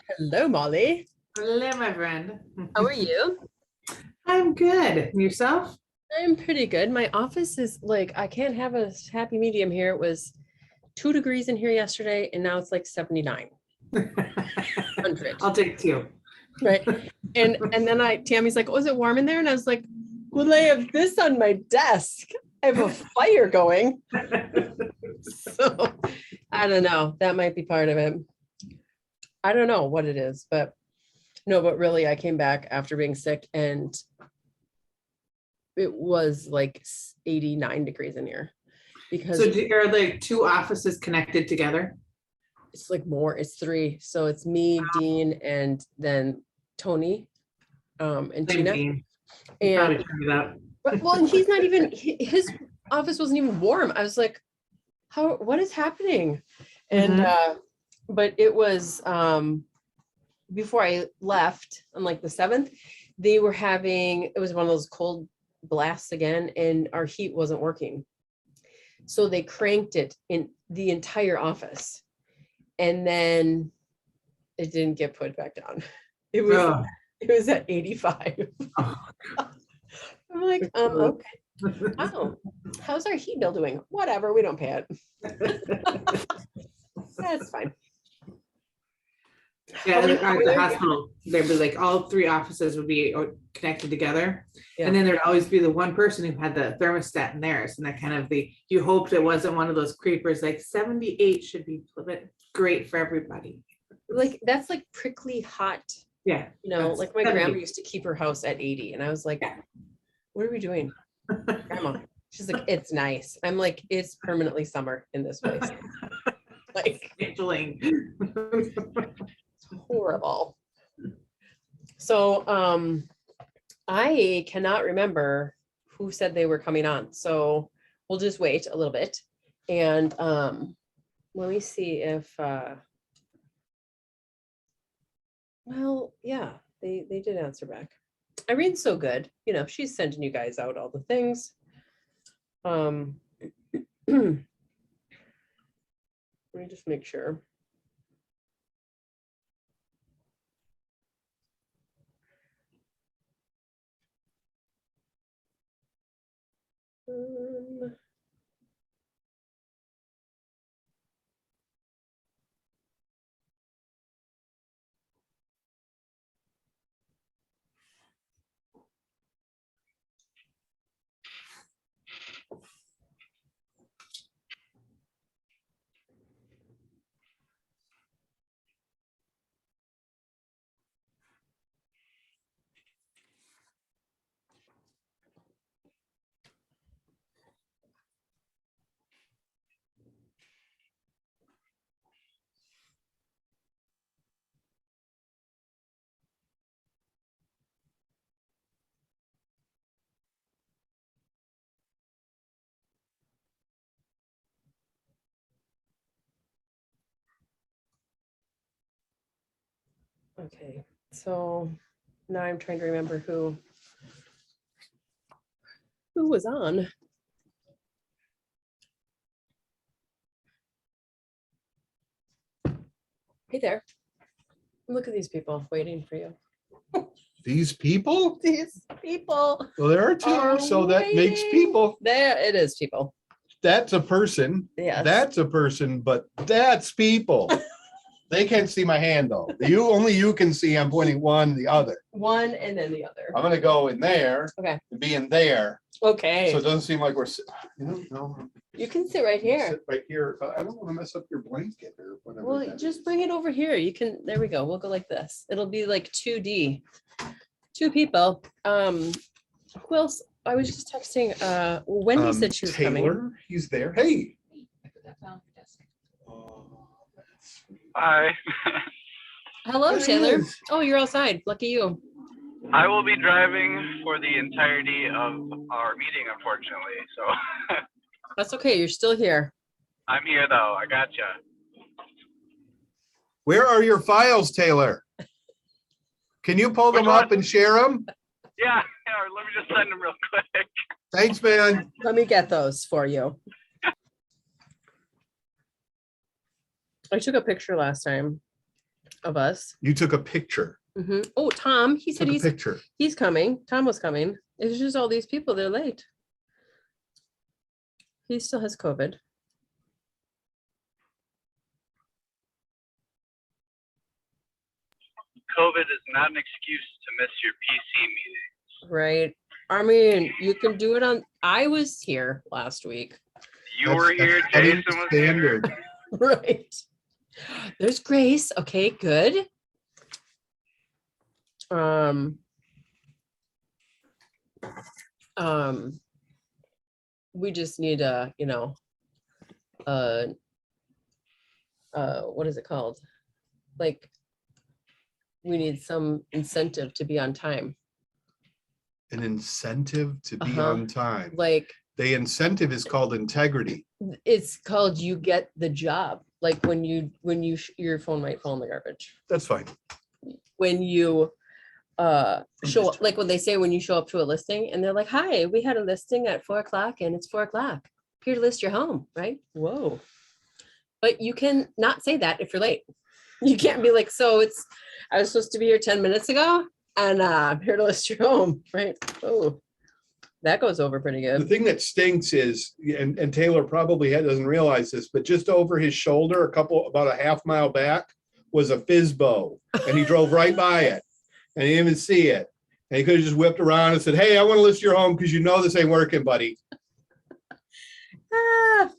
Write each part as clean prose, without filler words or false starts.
Hello, Molly. Hello, my friend. How are you? I'm good. And yourself? I'm pretty good. My office is like, I can't have a happy medium here. It was 2 degrees in here yesterday, and now it's like 79, 100, I'll take two. right? And then Tammy's like, oh, is it warm in there? And I was like, well, I have this on my desk. I have a fire going. So I don't know. That might be part of it. I don't know what it is, but no, but really, I came back after being sick and it was like 89 degrees in here because So are like two offices connected together? it's like more, it's three. So it's me, Dean, and then Tony, and Same Tina. team. Probably And turned it up. well, and he's not even, his office wasn't even warm. I was like, what is happening? And but it was before I left on like the 7th, they were having, it was one of those cold blasts again, and our heat wasn't working. So they cranked it in the entire office. And then it didn't get put back down. It was at 85. Oh. I'm like, okay. Oh, how's our heat bill doing? Whatever, we don't pay it. That's fine. Yeah, at the hospital, there'd be like all three offices would be connected together. Yeah. And then there'd always be the one person who had the thermostat in theirs. And that kind of you hoped it wasn't one of those creepers, like 78 should be great for everybody. Like that's like prickly hot. Yeah. You know, like my 70. grandma used to keep her house at 80. And I was like, what are we doing? Grandma. She's like, it's nice. I'm like, it's permanently summer in this place. Like horrible. So I cannot remember who said they were coming on. So we'll just wait a little bit. And let me see if well, yeah, they did answer back. Irene's so good. You know, she's sending you guys out all the things. Let me just make sure. Okay, so now I'm trying to remember who was on. Hey there. Look at these people waiting for you. These people? These people. Well, there are two, so that makes people. There it is, people. That's a person. Yes. That's a person, but that's people. They can't see my hand though. Only you can see. I'm pointing one, the other. One and then the other. I'm gonna go in there. Okay. And be in there. Okay. So it doesn't seem like we're. No. You can sit right here. Sit right here. I don't want to mess up your blanket or whatever. Well, just bring it over here. You can. There we go. We'll go like this. It'll be like 2D. Two people. Who else? I was just texting. Wendy said she was Taylor, coming. he's there. Hey. Hi. Hello, There he Taylor. is. Oh, you're outside. Lucky you. I will be driving for the entirety of our meeting, unfortunately. So That's okay. You're still here. I'm here though. I gotcha. Where are your files, Taylor? Can you pull them up and share them? Yeah. Let me just send them real quick. Thanks, man. Let me get those for you. I took a picture last time. of us. You took a picture. Oh, Tom, he said Took a picture. he's coming. Tom was coming. It's just all these people, they're late. He still has COVID. COVID is not an excuse to miss your PC meeting. Right. I mean, you can do it on, I was here last week. You were here, cutting Jason was standard. here. Right. There's Grace. Okay, good. We just need a, what is it called? Like, we need some incentive to be on time. An incentive to be Uh-huh. on time. Like, The incentive is called integrity. it's called you get the job. Like when your phone might fall in the garbage. That's fine. When you show up, like when they say when you show up to a listing and they're like, hi, we had a listing at 4 o'clock and it's 4 o'clock. Here to list your home, right? Whoa. But you can not say that if you're late. You can't be like, I was supposed to be here 10 minutes ago and I'm here to list your home, right? Oh, that goes over pretty The good. thing that stinks is, and Taylor probably doesn't realize this, but just over his shoulder, about a half mile back, was a Fizbo, and he drove right by it, and he didn't even see it. And he could have just whipped around and said, "Hey, I want to list your home because you know this ain't working, buddy."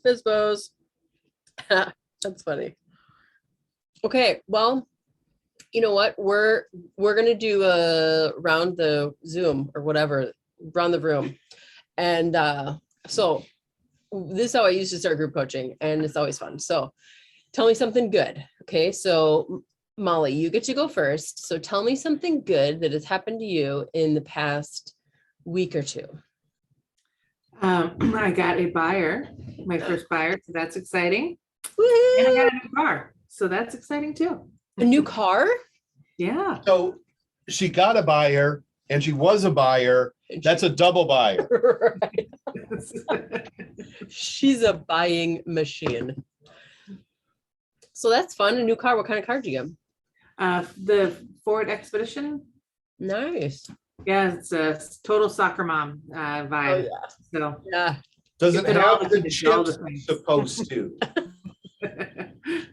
Fizbos. That's funny. Okay, well, you know what? We're gonna do round the Zoom or whatever, round the room. And so this is how I used to start group coaching, and it's always fun. So tell me something good. Okay, so Molly, you get to go first. So tell me something good that has happened to you in the past week or two. I got a buyer, my first buyer, so that's exciting. And I got a new car, so that's exciting too. A new car? Yeah. So she got a buyer, and she was a buyer. That's a double buyer. Right. She's a buying machine. So that's fun. A new car. What kind of car do you get? The Ford Expedition. Nice. Yeah, it's a total soccer mom Oh vibe. yeah. So Yeah. Does it It all have the it's all the chips things. it's supposed to?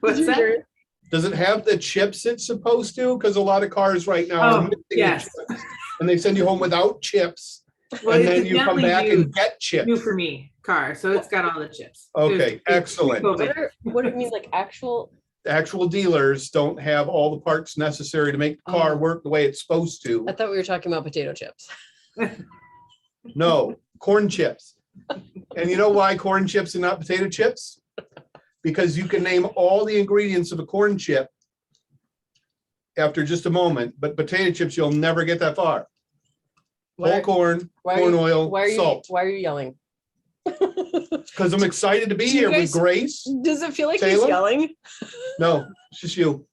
What's that? Does it have the chips it's supposed to? Because a lot of cars right now are Oh, missing the yes. chips, and they send you home without chips, Well, and it's then you come definitely back new- and get chips. New for me car, so it's got all the chips. Okay, There's excellent. COVID. What do you mean, like actual? Actual dealers don't have all the parts necessary to make the car Oh. work the way it's supposed to. I thought we were talking about potato chips. No, corn chips. And you know why corn chips and not potato chips? Because you can name all the ingredients of a corn chip after just a moment, but potato chips, you'll never get that far. Whole corn, why are corn you- oil, Why are you? salt. Why are you yelling? Because I'm excited to be Do you here with guys- Grace. Does it feel like he's Taylor? yelling? No, it's just you.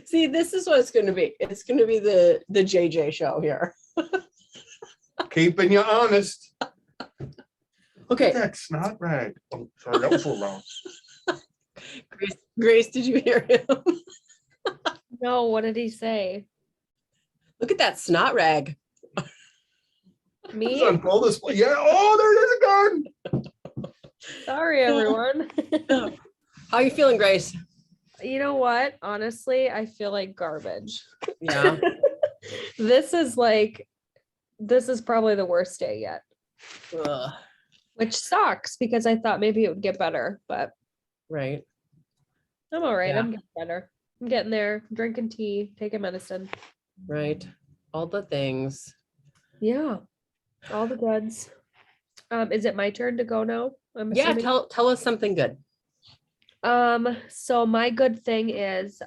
See, this is what it's going to be. It's going to be the JJ show here. Keeping you honest. Okay, That's not right. Oh, sorry, that was so wrong. Grace, did you hear him? No, what did he say? Look at that snot rag. It's Me? on full display. Yeah. Oh, there it is again. Sorry, everyone. How are you feeling, Grace? You know what? Honestly, I feel like garbage. Yeah. This is probably the worst day yet, Ugh, which sucks because I thought maybe it would get better, but right. I'm all right. Yeah. I'm getting better. I'm getting there, drinking tea, taking medicine. Right. All the things. Yeah. All the goods. Is it my turn to go now? I'm Yeah. assuming? Tell us something good. So my good thing is,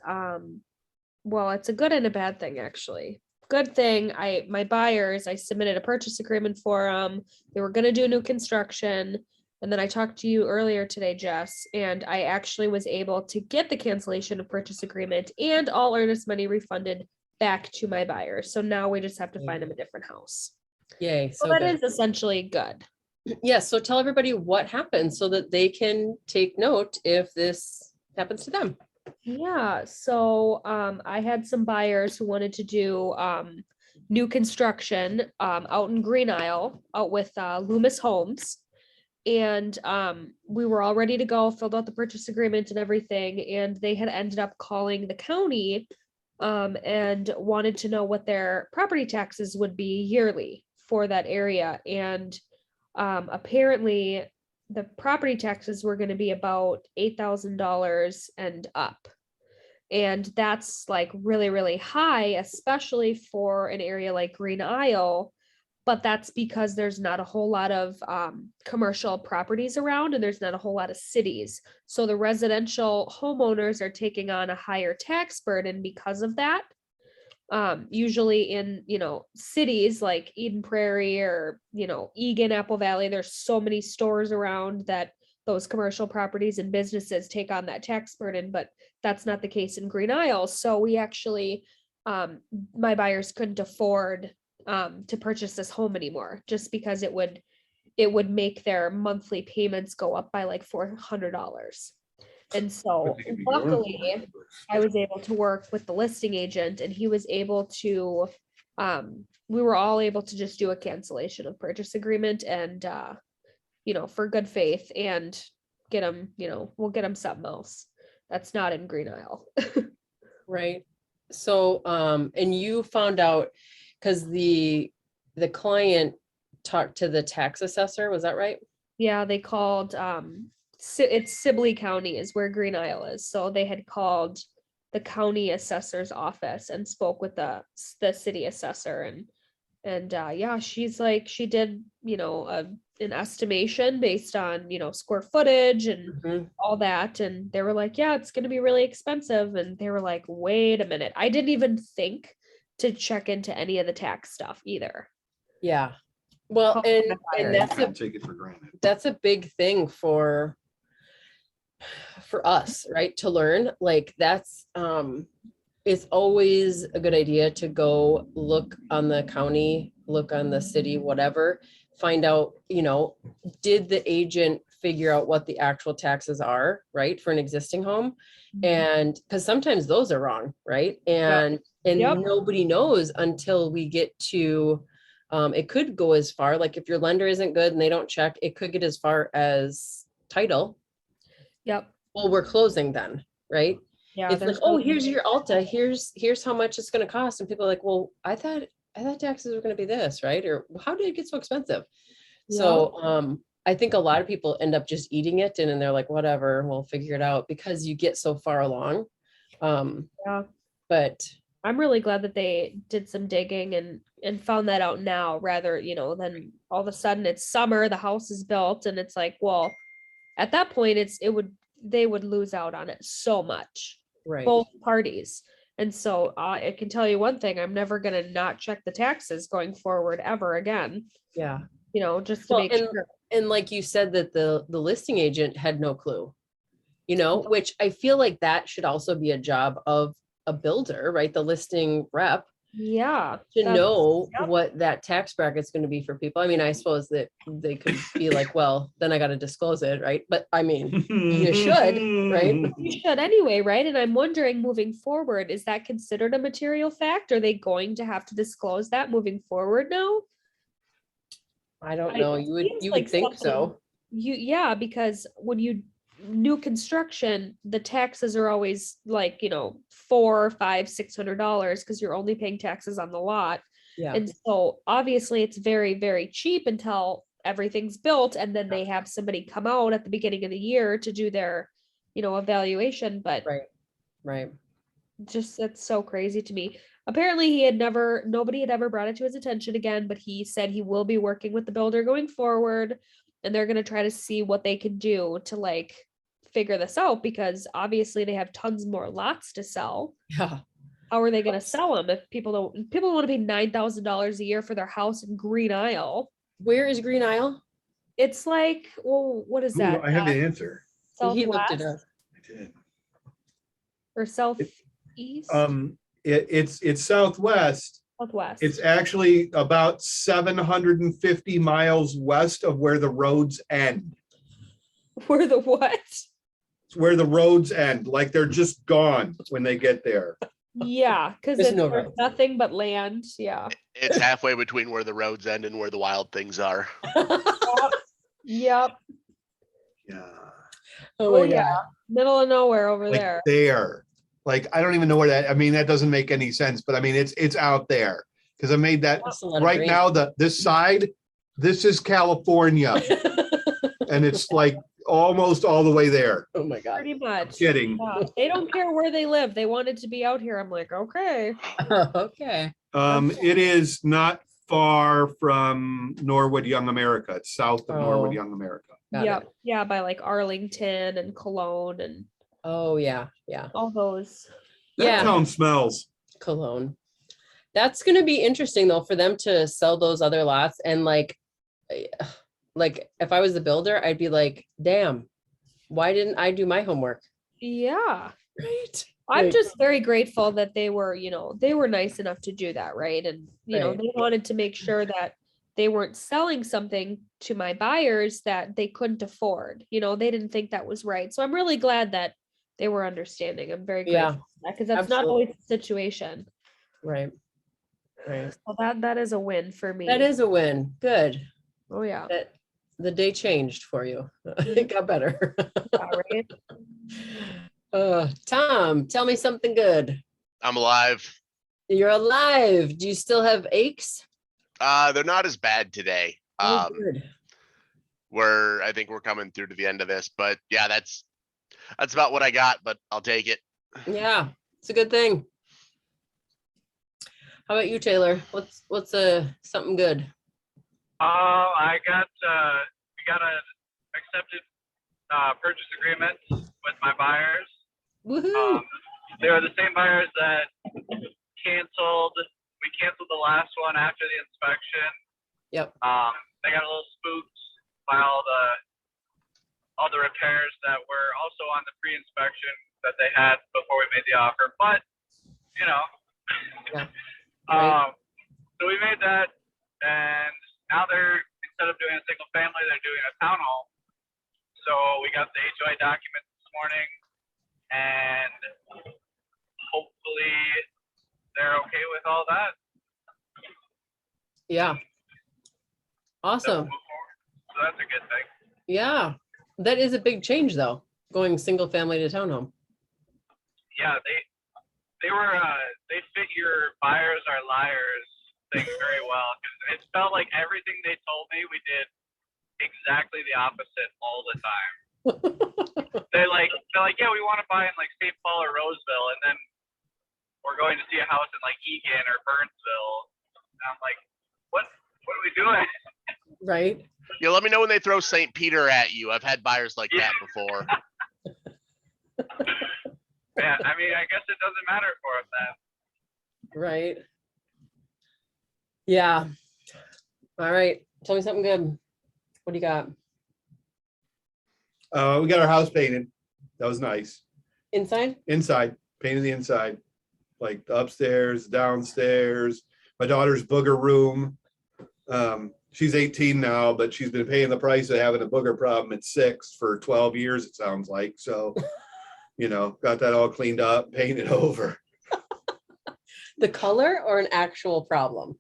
well, it's a good and a bad thing, actually. Good thing, my buyers, I submitted a purchase agreement for them. They were gonna do new construction. And then I talked to you earlier today, Jess, and I actually was able to get the cancellation of purchase agreement and all earnest money refunded back to my buyers. So now we just have to find them a different house. Yay. So So that good. is essentially good. Yes. So tell everybody what happened so that they can take note if this happens to them. Yeah, so I had some buyers who wanted to do new construction out in Green Isle, out with Loomis Homes. And we were all ready to go, filled out the purchase agreement and everything, and they had ended up calling the county and wanted to know what their property taxes would be yearly for that area. And apparently the property taxes were going to be about $8,000 and up. And that's like really, really high, especially for an area like Green Isle. But that's because there's not a whole lot of commercial properties around, and there's not a whole lot of cities. So the residential homeowners are taking on a higher tax burden because of that. Usually in, cities like Eden Prairie or, Egan, Apple Valley, there's so many stores around that those commercial properties and businesses take on that tax burden, but that's not the case in Green Isle. So we actually, my buyers couldn't afford to purchase this home anymore, just because it would make their monthly payments go up by like $400. And so luckily I was able to work with the listing agent, and he was able to, we were all able to just do a cancellation of purchase agreement and, for good faith, and get them, we'll get them something else that's not in Green Isle. Right. So, and you found out, because the client talked to the tax assessor, was that right? Yeah, they called, it's Sibley County is where Green Isle is. So they had called the county assessor's office and spoke with the city assessor, and yeah, she's like, she did, an estimation based on, square footage and all that. And they were like, yeah, it's going to be really expensive. And they were like, wait a minute. I didn't even think to check into any of the tax stuff either. Yeah. Well, and Take it for granted. that's a big thing for us, right? To learn, like that's, it's always a good idea to go look on the county, look on the city, whatever, find out, did the agent figure out what the actual taxes are, right, for an existing home? And because sometimes those are wrong, right? And nobody knows until we get to, it could go as far, like if your lender isn't good and they don't check, it could get as far as title. Yep. Well, we're closing then, right? Yeah. It's like, oh, here's your Alta, here's how much it's gonna cost. And people are like, well, I thought taxes were gonna be this, right? Or how did it get so expensive? So I think a lot of people end up just eating it and then they're like, whatever, we'll figure it out, because you get so far along. Yeah. But I'm really glad that they did some digging and found that out now, rather, than all of a sudden it's summer, the house is built, and it's like, well, at that point they would lose out on it so much, right. both parties. And so I can tell you one thing, I'm never going to not check the taxes going forward ever again. Yeah. Just to make sure. And like you said, that the listing agent had no clue, which I feel like that should also be a job of a builder, right? The listing rep. Yeah. To know what that tax bracket is going to be for people. I mean, I suppose that they could be like, well, then I got to disclose it, right? But I mean, you should, right? You should anyway, right? And I'm wondering, moving forward, is that considered a material fact? Are they going to have to disclose that moving forward now? I don't know. You would think so. Yeah, because when you new construction, the taxes are always like, $400, $500, $600, because you're only paying taxes on the lot. Yeah. And so obviously it's very, very cheap until everything's built, and then they have somebody come out at the beginning of the year to do their, evaluation. But right. Just, that's so crazy to me. Apparently nobody had ever brought it to his attention again, but he said he will be working with the builder going forward, and they're going to try to see what they can do to like figure this out, because obviously they have tons more lots to sell. Yeah. How are they going to sell them if people don't want to pay $9,000 a year for their house in Green Isle? Where is Green Isle? It's like, well, what is that? I have the answer. He looked it Southwest up. I did. or southeast? It's southwest. Southwest. It's actually about 750 miles west of where the roads end. Where the what? where the roads end, like they're just gone when they get there. Yeah, because There's it's no there's road. nothing but land. Yeah. It's halfway between where the roads end and where the wild things are. Yep. Yeah. Oh Oh my yeah. God. Middle of nowhere over Like there. there. Like, I don't even know where that, I mean, that doesn't make any sense, but I mean, it's out there. Cause I made that That's a lot of right green. now, this side, this is California. And it's like almost all the way there. Oh my God. Pretty much. Kidding. Yeah. They don't care where they live. They wanted to be out here. I'm like, okay. Okay. It is not far from Norwood Young America. It's south of Norwood Oh. Young America. Got Yep. it. Yeah, by like Arlington and Cologne and Oh yeah. Yeah. all those. That Yeah. town smells. Cologne. That's gonna be interesting though for them to sell those other lots and like if I was the builder, I'd be like, damn, why didn't I do my homework? Yeah. Right. I'm Right. just very grateful that they were, they were nice enough to do that, right? And, Right. they wanted to make sure that they weren't selling something to my buyers that they couldn't afford. They didn't think that was right. So I'm really glad that they were understanding. I'm very Yeah, grateful for that because that's not absolutely. always the situation. Right. Right. So that is a win for me. That is a win. Good. Oh yeah. That the day changed for you. It got better. Yeah, right? Tom, tell me something good. I'm alive. You're alive. Do you still have aches? They're not as bad today. Oh, good. I think we're coming through to the end of this, but yeah, that's about what I got, but I'll take it. Yeah, it's a good thing. How about you, Taylor? What's something good? I got we got an accepted purchase agreement with my buyers. Woohoo! They were the same buyers that canceled. We canceled the last one after the inspection. Yep. They got a little spooked by all the repairs that were also on the pre-inspection that they had before we made the offer. But Yeah. Right. so we made that, and now instead of doing a single family, they're doing a townhome. So we got the HOA documents this morning, and hopefully they're okay with all that. Yeah. Awesome. So that's a good thing. Yeah. That is a big change though, going single family to townhome. Yeah, they fit your buyers are liars thing very well. 'Cause it felt like everything they told me, we did exactly the opposite all the time. they're like, yeah, we want to buy in like St. Paul or Roseville, and then we're going to see a house in like Egan or Burnsville. And I'm like, what are we doing? Right. Yeah, let me know when they throw St. Peter at you. I've had buyers like that before. Yeah, I mean, I guess it doesn't matter for us then. Right. Yeah. All right. Tell me something good. What do you got? We got our house painted. That was nice. Inside? Inside, painted the inside, like the upstairs, downstairs, my daughter's booger room. She's 18 now, but she's been paying the price of having a booger problem at 6 for 12 years, it sounds like. So, got that all cleaned up, painted over. The color or an actual problem?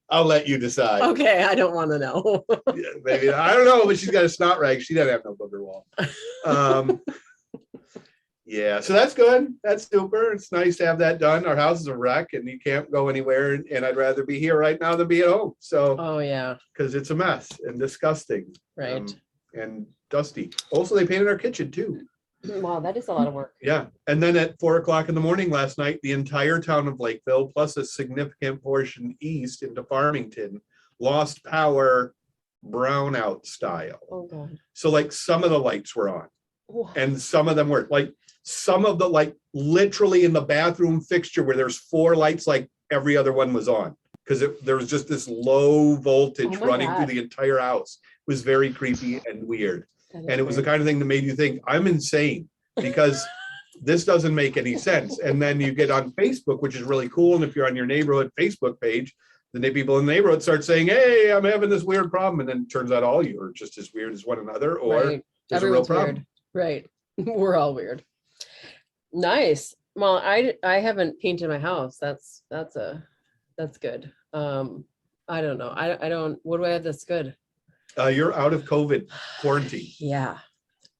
I'll let you decide. Okay, I don't want to know. Yeah, maybe, I don't know, but she's got a snot rag. She doesn't have no booger wall. Yeah, so that's good. That's super. It's nice to have that done. Our house is a wreck and you can't go anywhere. And I'd rather be here right now than be at home. So, Oh yeah, because it's a mess and disgusting. right. And dusty. Also, they painted our kitchen too. Wow, that is a lot of work. Yeah. And then at 4 o'clock in the morning last night, the entire town of Lakeville, plus a significant portion east into Farmington, lost power brownout style. Oh god. So like some of the lights were on Wow. and some of them weren't. Like some of the, like literally in the bathroom fixture where there's 4 lights, like every other one was on. Because there was just this low voltage Oh my running through God. the entire house. It was very creepy and weird. That is And it was the weird. kind of thing that made you think, I'm insane because this doesn't make any sense. And then you get on Facebook, which is really cool. And if you're on your neighborhood Facebook page, then people in the neighborhood start saying, hey, I'm having this weird problem. And then it turns out all you are just as weird as one another, or Right. there's a real Everyone's problem. weird. Right. We're all weird. Nice. Well, I haven't painted my house. That's good. I don't know. I don't, what do I have that's good? You're out of COVID quarantine. Yeah.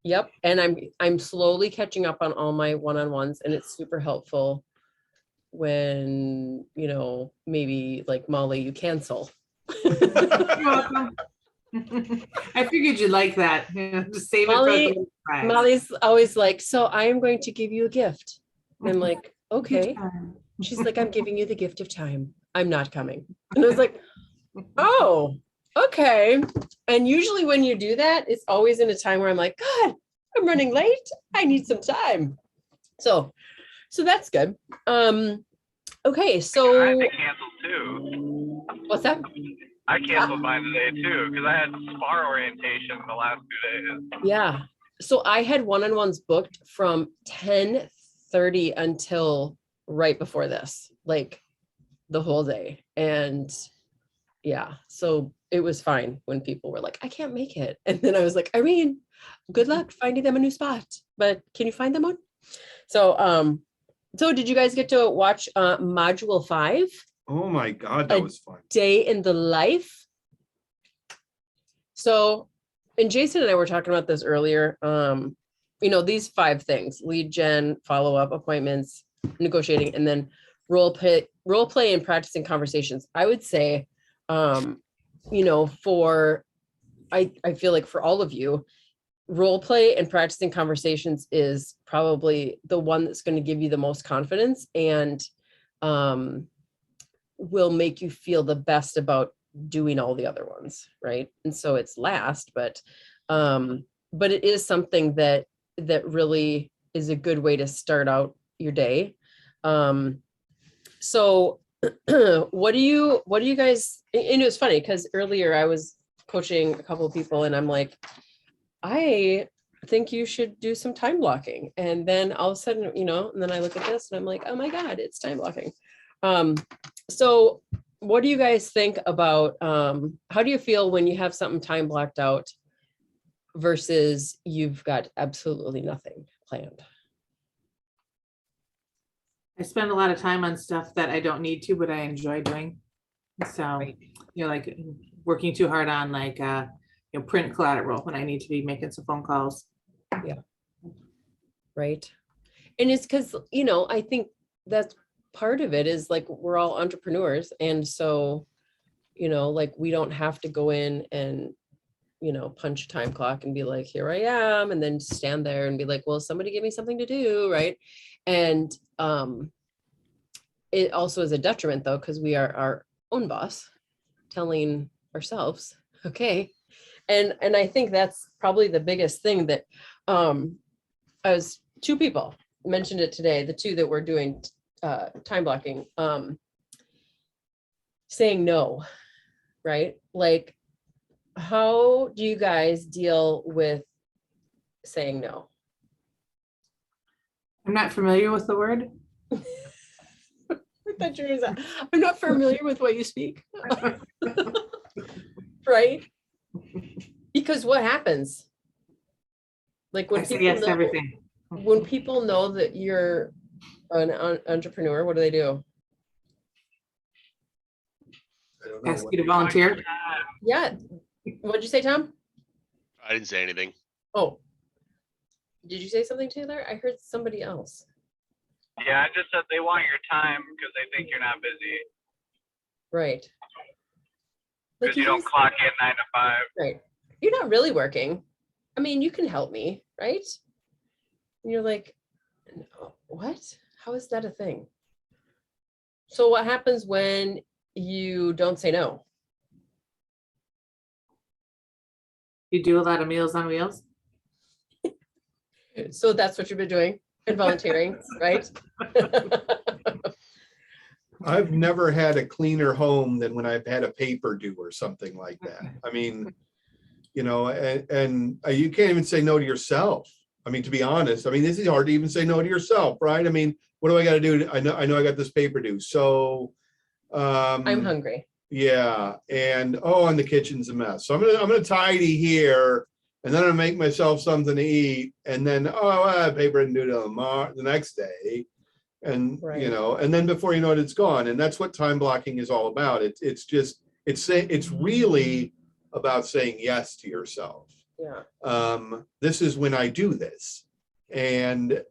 Yep. And I'm slowly catching up on all my one-on-ones, and it's super helpful when, maybe like Molly, you cancel. You're welcome. I figured you'd like that. Just save it for Molly- the surprise. Molly's always like, so I am going to give you a gift. I'm like, okay. She's like, I'm giving you the gift of time. I'm not coming. And I was like, oh, okay. And usually when you do that, it's always in a time where I'm like, God, I'm running late. I need some time. So that's good. Okay, I so had to cancel too. what's that? I canceled mine today too because I had spar orientation the last 2 days. Yeah. So I had one-on-ones booked from 10:30 until right before this, like the whole day. And yeah, so it was fine when people were like, I can't make it. And then I was like, Irene, good luck finding them a new spot, but can you find them one? So did you guys get to watch module 5? Oh my God, that was fun. Day in the life? So, and Jason and I were talking about this earlier. These 5 things: lead gen, follow-up, appointments, negotiating, and then role play and practicing conversations. I would say, I feel like for all of you, role play and practicing conversations is probably the one that's going to give you the most confidence and will make you feel the best about doing all the other ones, right? And so it's last, but it is something that really is a good way to start out your day. So what do you guys, and it was funny because earlier I was coaching a couple of people and I'm like, I think you should do some time blocking. And then all of a sudden, and then I look at this and I'm like, oh my God, it's time blocking. So what do you guys think about, how do you feel when you have something time blocked out versus you've got absolutely nothing planned? I spend a lot of time on stuff that I don't need to, but I enjoy doing. So, Right. Like working too hard on print collateral when I need to be making some phone calls. Right. And it's because, I think that's part of it is like, we're all entrepreneurs. And so, like we don't have to go in and, punch a time clock and be like, here I am. And then stand there and be like, well, somebody give me something to do. Right. And it also is a detriment though, because we are our own boss telling ourselves, okay. And I think that's probably the biggest thing that as 2 people mentioned it today, the 2 that were doing time blocking, saying no, right? Like, how do you guys deal with saying no? I'm not familiar with the word. I'm not familiar with what you speak. Right? Because what happens? Like when I say people yes to know, everything. when people know that you're an entrepreneur, what do they do? I don't know Ask what- you to volunteer. Yeah. What'd you say, Tom? I didn't say anything. Oh, did you say something, Taylor? I heard somebody else. Yeah, I just said they want your time because they think you're not busy Right. because you don't guys- clock in 9 to 5. Right. You're not really working. I mean, you can help me, right? And you're like, no, what? How is that a thing? So what happens when you don't say no? You do a lot of Meals on Wheels. So that's what you've been doing and volunteering, right? I've never had a cleaner home than when I've had a paper due or something like that. I mean, and you can't even say no to yourself. I mean, to be honest, I mean, this is hard to even say no to yourself, right? I mean, what do I got to do? I know I got this paper due. So I'm hungry. yeah. And the kitchen's a mess. So I'm gonna tidy here and then I make myself something to eat, and then, paper and do tomorrow, the next day. And, Right. you know, and then before you know it, it's gone. And that's what time blocking is all about. It's really about saying yes to yourself. Yeah. This is when I do this. And,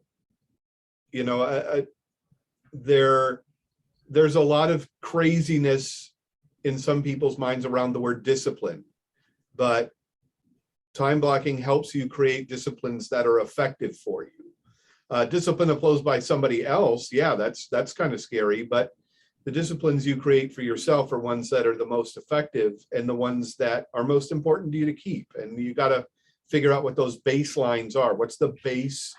you know, there's a lot of craziness in some people's minds around the word discipline, but time blocking helps you create disciplines that are effective for you. Discipline imposed by somebody else, yeah, that's kind of scary, but the disciplines you create for yourself are ones that are the most effective and the ones that are most important to you to keep. And you got to figure out what those baselines are. What's the base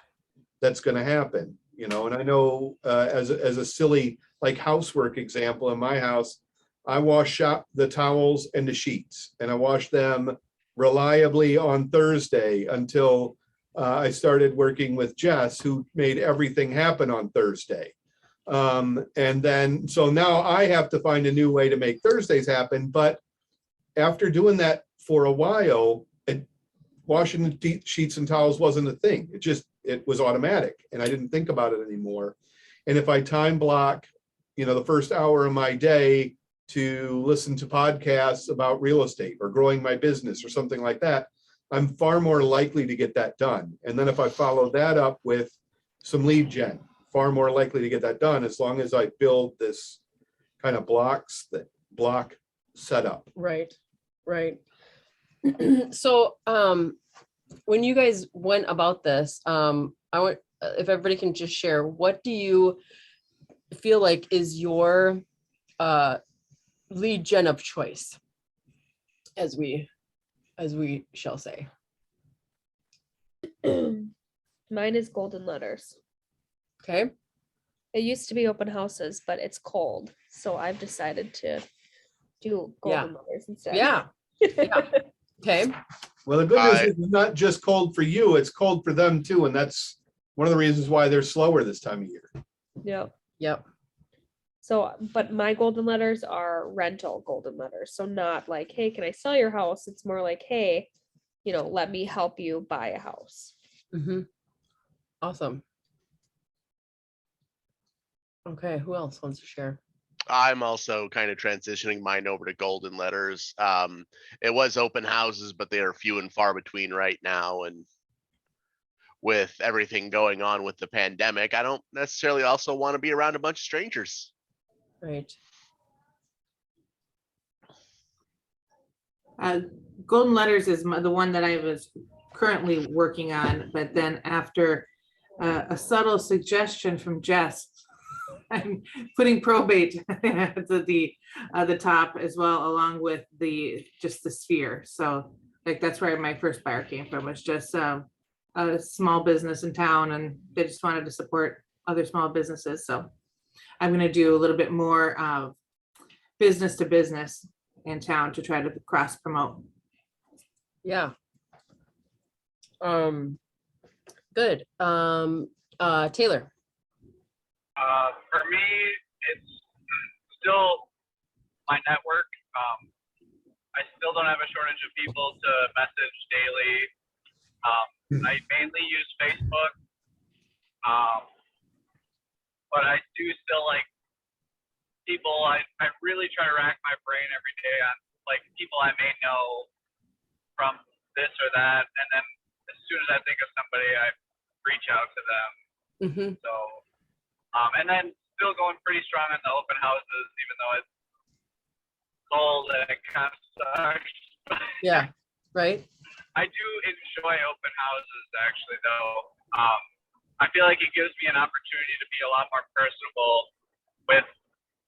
that's going to happen? You know, and I know as a silly like housework example, in my house, I wash out the towels and the sheets, and I wash them reliably on Thursday until I started working with Jess, who made everything happen on Thursday. And then, so now I have to find a new way to make Thursdays happen. But after doing that for a while, washing the sheets and towels wasn't a thing. It was automatic, and I didn't think about it anymore. And if I time block, you know, the first hour of my day to listen to podcasts about real estate or growing my business or something like that, I'm far more likely to get that done. And then if I follow that up with some lead gen, far more likely to get that done, as long as I build this kind of block setup. Right. So when you guys went about this, I want if everybody can just share, what do you feel like is your lead gen of choice, as we shall say? Mine is Golden Letters. Okay. It used to be open houses, but it's cold, so I've decided to do Golden Letters instead. Yeah. Okay. Well, the good news is it's not just cold for you, it's cold for them too. And that's one of the reasons why they're slower this time of year. Yep. So, but my Golden Letters are rental Golden Letters. So not like, hey, can I sell your house? It's more like, hey, you know, let me help you buy a house. Mm-hmm. Awesome. Okay, who else wants to share? I'm also kind of transitioning mine over to Golden Letters. It was open houses, but they are few and far between right now. And with everything going on with the pandemic, I don't necessarily also want to be around a bunch of strangers. Right. Golden Letters is the one that I was currently working on, but then after a subtle suggestion from Jess, I'm putting probate at the top as well, along with just the sphere. So like that's where my first buyer came from, was just a small business in town, and they just wanted to support other small businesses. So I'm going to do a little bit more of business to business in town to try to cross promote. Yeah. Good. Taylor. For me, it's still my network. I still don't have a shortage of people to message daily. I mainly use Facebook, but I do still like people. I really try to rack my brain every day on like people I may know from this or that, and then as soon as I think of somebody, I reach out to them. Mm-hmm. So, and then still going pretty strong on the open houses, even though it's cold and it kind of sucks. Yeah. Right. I do enjoy open houses, actually, though. I feel like it gives me an opportunity to be a lot more personable with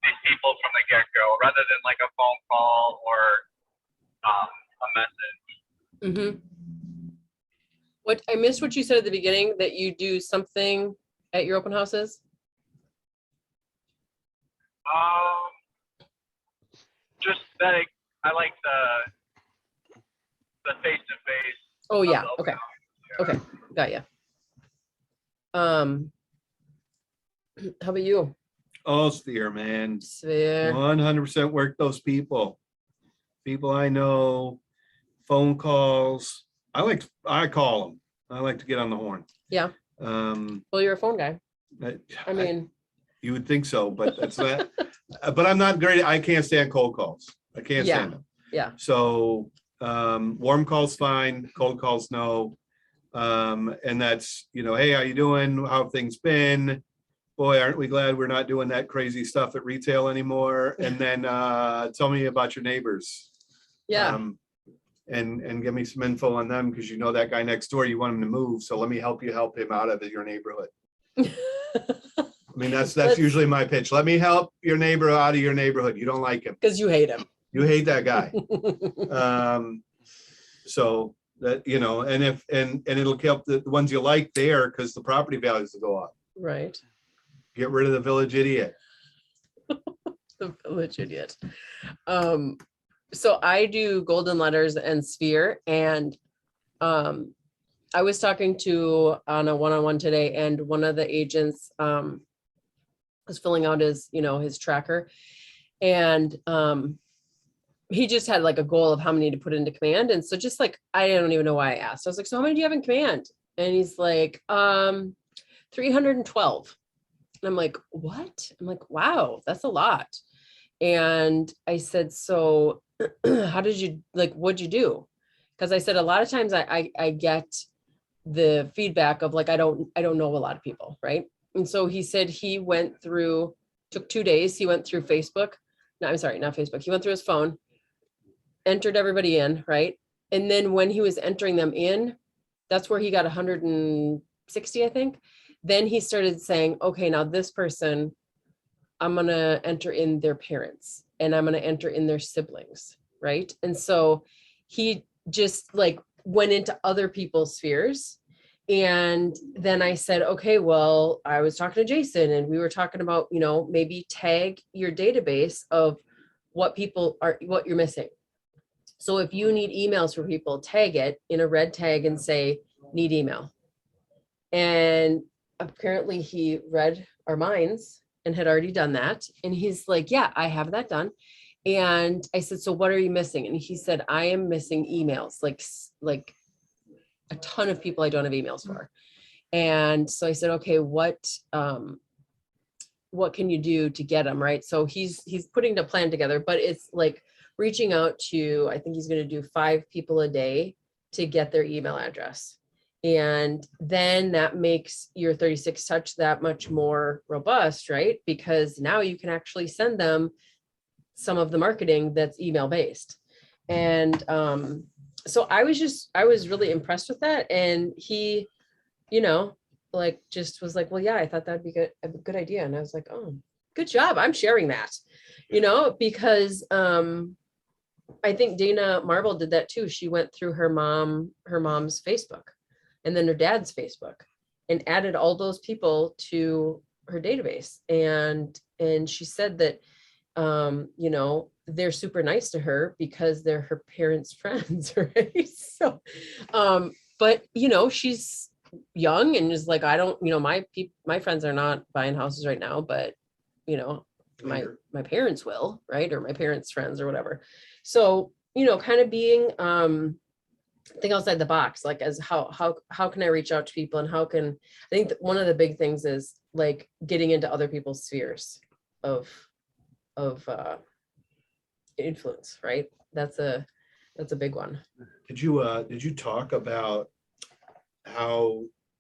these people from the get-go, rather than like a phone call or a message. Mm-hmm. What I missed what you said at the beginning, that you do something at your open houses. Just that I like the face-to-face. Oh yeah. of the open Okay. house. Okay. Got ya. How about you? Oh, sphere, man. Sphere. 100% work those people I know, phone calls, I call them. I like to get on the horn. Yeah. Um, Well, you're a phone guy. I mean, you would think so, but that's not, but I'm not great. I can't stand cold calls. I can't Yeah. stand them. Yeah. So, warm calls, fine, cold calls, no. And that's, hey, how you doing? How have things been? Boy, aren't we glad we're not doing that crazy stuff at retail anymore? And then, tell me about your neighbors. yeah. And give me some info on them, because that guy next door, you want him to move. So let me help him out of your neighborhood. I mean, that's usually my pitch. Let me help your neighbor out of your neighborhood. You don't like him. Because you hate him. You hate that guy. So that, and it'll help the ones you like there, because the property values will go up. Right. Get rid of the village idiot. The village idiot. So I do golden letters and sphere, and I was talking to on a one-on-one today, and one of the agents was filling out his tracker, and he just had like a goal of how many to put into command. And so just like, I don't even know why I asked. I was like, so how many do you have in command? And he's like, 312. And I'm like, what? I'm like, wow, that's a lot. And I said, so how did you, like, what'd you do? Because I said, a lot of times I get the feedback of like, I don't know a lot of people, right? And so he said he went through, took 2 days. He went through Facebook. No, I'm sorry, not Facebook. He went through his phone, entered everybody in, right? And then when he was entering them in, that's where he got 160, I think. Then he started saying, okay, now this person, I'm going to enter in their parents, and I'm going to enter in their siblings, right? And so he just like went into other people's spheres. And then I said, okay, well, I was talking to Jason, and we were talking about, maybe tag your database of what you're missing. So if you need emails for people, tag it in a red tag and say, need email. And apparently he read our minds and had already done that. And he's like, yeah, I have that done. And I said, so what are you missing? And he said, I am missing emails, like a ton of people I don't have emails for. And so I said, okay, what can you do to get them? Right. So he's putting the plan together, but it's like reaching out to, I think he's going to do 5 people a day to get their email address. And then that makes your 36 touch that much more robust, right? Because now you can actually send them some of the marketing that's email based. And so I was really impressed with that. And he, just was like, well, yeah, I thought that'd be a good idea. And I was like, oh, good job. I'm sharing that, because I think Dana Marble did that too. She went through her mom's Facebook and then her dad's Facebook and added all those people to her database. And she said that, they're super nice to her because they're her parents' friends, right? So, but she's young and is like, I don't, my friends are not buying houses right now, but my parents will, right? Or my parents' friends or whatever. So, kind of being, think outside the box, like as how can I reach out to people, and I think that one of the big things is like getting into other people's spheres of influence, right? That's a big one. Did you talk about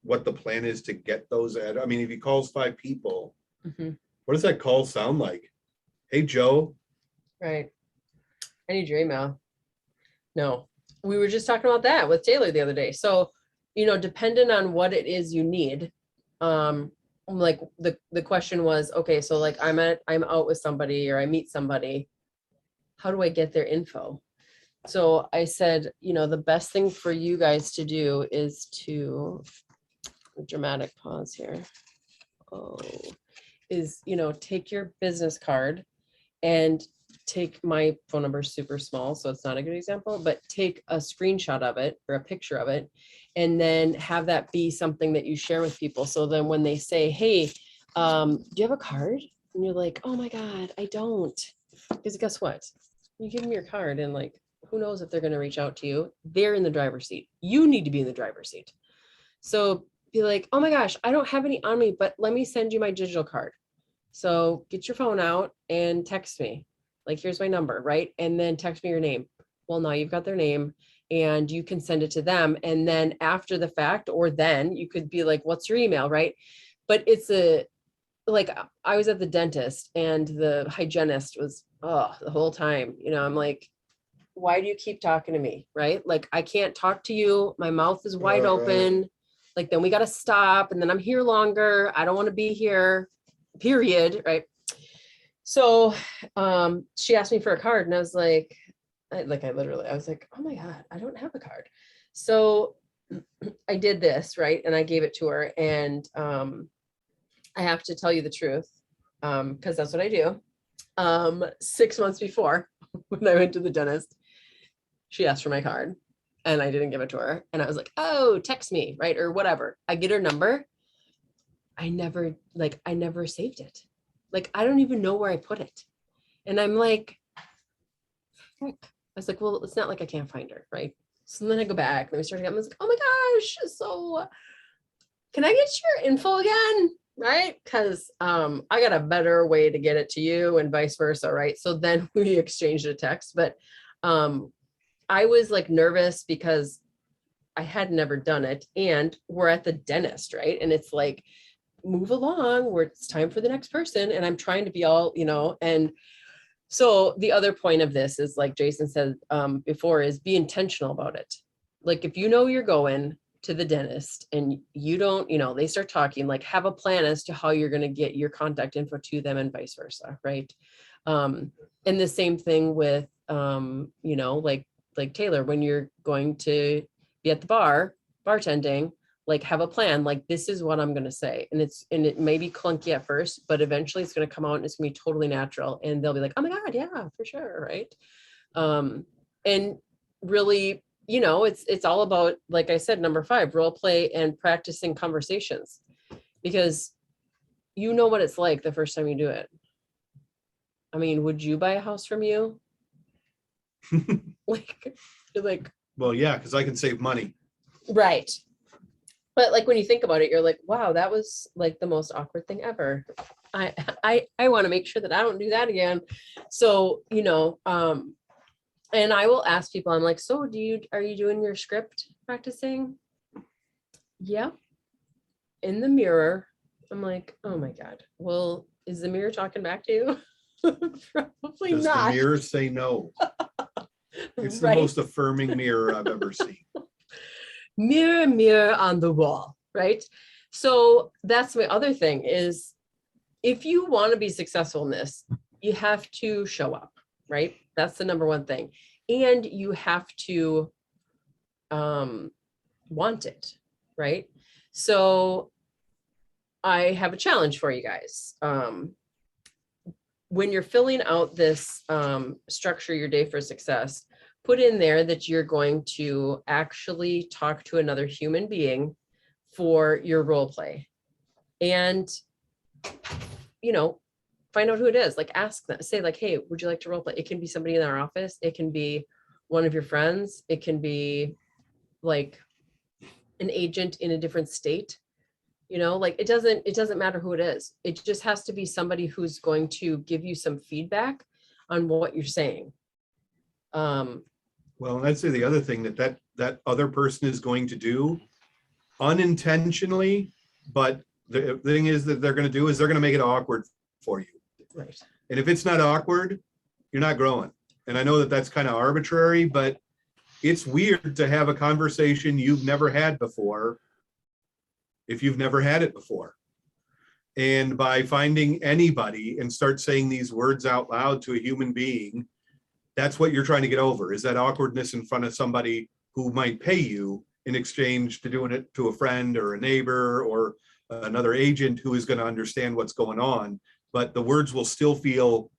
what the plan is to get those I mean, if he calls 5 people, what does that call sound like? Hey, Joe. Right. I need your email. No, we were just talking about that with Taylor the other day. So, depending on what it is you need, like the question was, okay, so like I'm out with somebody or I meet somebody, how do I get their info? So I said, the best thing for you guys to do is to, dramatic pause here. Take your business card and take my phone number super small, so it's not a good example, but take a screenshot of it or a picture of it, and then have that be something that you share with people. So then when they say, hey, do you have a card? And you're like, oh my God, I don't. Because guess what? You give them your card and like, who knows if they're going to reach out to you? They're in the driver's seat. You need to be in the driver's seat. So be like, oh my gosh, I don't have any on me, but let me send you my digital card. So get your phone out and text me. Like, here's my number, right? And then text me your name. Well, now you've got their name and you can send it to them. And then after the fact, or then you could be like, what's your email, right? But it's like, I was at the dentist and the hygienist was, the whole time, I'm like, why do you keep talking to me? Right? Like, I can't talk to you. My mouth is wide open. Like, then we got to stop. And then I'm here longer. I don't want to be here, period. Right. So she asked me for a card and I was like, I was like, oh my God, I don't have a card. So I did this, right? And I gave it to her. And I have to tell you the truth, because that's what I do. 6 months before, when I went to the dentist, she asked for my card and I didn't give it to her. And I was like, oh, text me, right? Or whatever. I get her number. I never saved it. Like, I don't even know where I put it. And I'm like, I was like, well, it's not like I can't find her, right? So then I go back and we start again. I was like, oh my gosh, so can I get your info again? Right? Because I got a better way to get it to you and vice versa, right? So then we exchanged a text, but I was like nervous because I had never done it and we're at the dentist, right? And it's like, move along, where it's time for the next person. And I'm trying to be all, and so the other point of this is, like Jason said before, is be intentional about it. Like, if you're going to the dentist and you don't, they start talking, like, have a plan as to how you're going to get your contact info to them and vice versa. Right. And the same thing with, like Taylor, when you're going to be at the bar, bartending, like, have a plan, like, this is what I'm going to say. And it may be clunky at first, but eventually it's going to come out and it's going to be totally natural. And they'll be like, oh my God, yeah, for sure. Right. And really, it's all about, like I said, number 5, role play and practicing conversations, because you know what it's like the first time you do it. I mean, would you buy a house from you? like, Well, yeah, because I can save money. right. But like, when you think about it, you're like, wow, that was like the most awkward thing ever. I want to make sure that I don't do that again. So, and I will ask people, I'm like, so are you doing your script practicing? Yeah. In the mirror. I'm like, oh my God. Well, is the mirror talking back to you? Probably Does not. the mirror say no? It's the Right. most affirming mirror I've ever seen. Mirror, mirror on the wall, right? So that's my other thing is, if you want to be successful in this, you have to show up, right? That's the number one thing. And you have to want it, right? So I have a challenge for you guys. When you're filling out this structure your day for success, put in there that you're going to actually talk to another human being for your role play. And, find out who it is. Like, ask them, say like, hey, would you like to role play? It can be somebody in our office. It can be one of your friends. It can be like an agent in a different state. Like, it doesn't matter who it is. It just has to be somebody who's going to give you some feedback on what you're saying. Well, and I'd say the other thing that other person is going to do unintentionally, but the thing is that they're going to do is they're going to make it awkward for you. Right. And if it's not awkward, you're not growing. And I know that that's kind of arbitrary, but it's weird to have a conversation you've never had before if you've never had it before. And by finding anybody and start saying these words out loud to a human being, that's what you're trying to get over, is that awkwardness in front of somebody who might pay you in exchange to doing it to a friend or a neighbor or another agent who is going to understand what's going on. But the words will still feel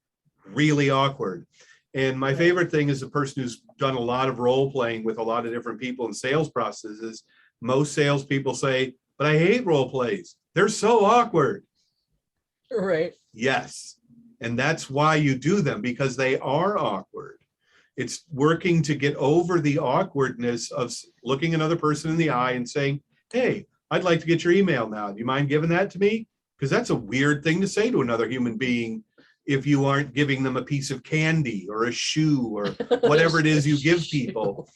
really awkward. And my favorite thing is a person who's done a lot of role playing with a lot of different people in sales processes. Most salespeople say, but I hate role plays. They're so awkward. Right. Yes. And that's why you do them, because they are awkward. It's working to get over the awkwardness of looking another person in the eye and saying, hey, I'd like to get your email now. Do you mind giving that to me? Because that's a weird thing to say to another human being if you aren't giving them a piece of candy or a shoe or whatever it is you give people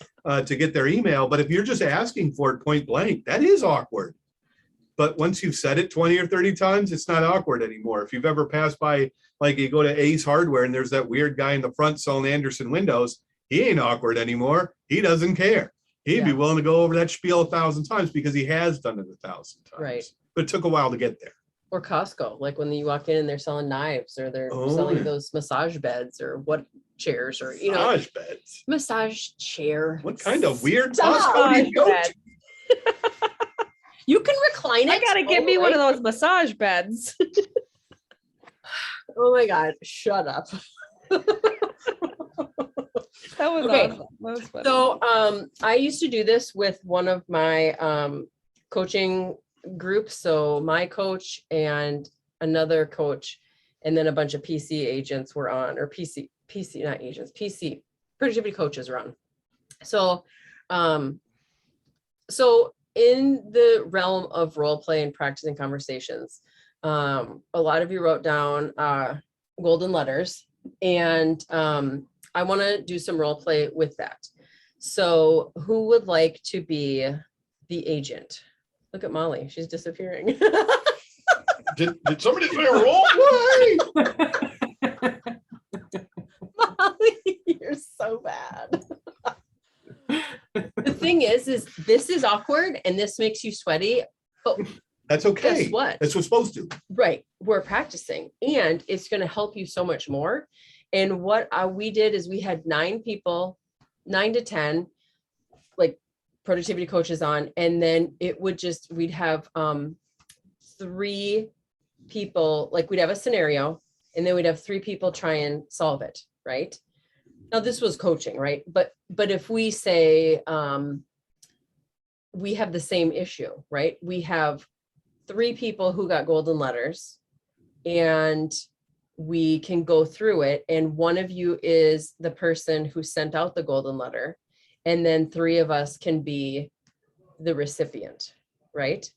to get their email. But if you're just asking for it point blank, that is awkward. But once you've said it 20 or 30 times, it's not awkward anymore. If you've ever passed by, like you go to Ace Hardware and there's that weird guy in the front selling Anderson windows, he ain't awkward anymore. He doesn't care. He'd be willing to go over that spiel 1,000 times because he has done it 1,000 times. Right. But it took a while to get there. Or Costco, like when you walk in and they're selling knives or they're selling those massage beds or what chairs or, you know, Massage beds. massage chair. What kind of weird Stop. Costco do you go Bed. to? You can recline it. I gotta get me one of those massage beds. Oh my God, shut up. That was Okay. awesome. That was funny. So I used to do this with one of my coaching groups. So my coach and another coach, and then a bunch of PC agents were on, or PC, not agents, PC, productivity coaches were on. So so in the realm of role play and practicing conversations, a lot of you wrote down golden letters, and I want to do some role play with that. So who would like to be the agent? Look at Molly, she's disappearing. Did somebody say role play? Molly, you're so bad. The thing is this is awkward and this makes you sweaty, but That's okay. guess what? That's what's supposed to. Right, we're practicing and it's going to help you so much more. And what we did is we had 9 people, 9 to 10, like productivity coaches on, and then it would just, we'd have 3 people, like we'd have a scenario and then we'd have 3 people try and solve it, right? Now this was coaching, right? But if we say we have the same issue, right? We have 3 people who got golden letters and we can go through it. And one of you is the person who sent out the golden letter. And then 3 of us can be the recipient, right?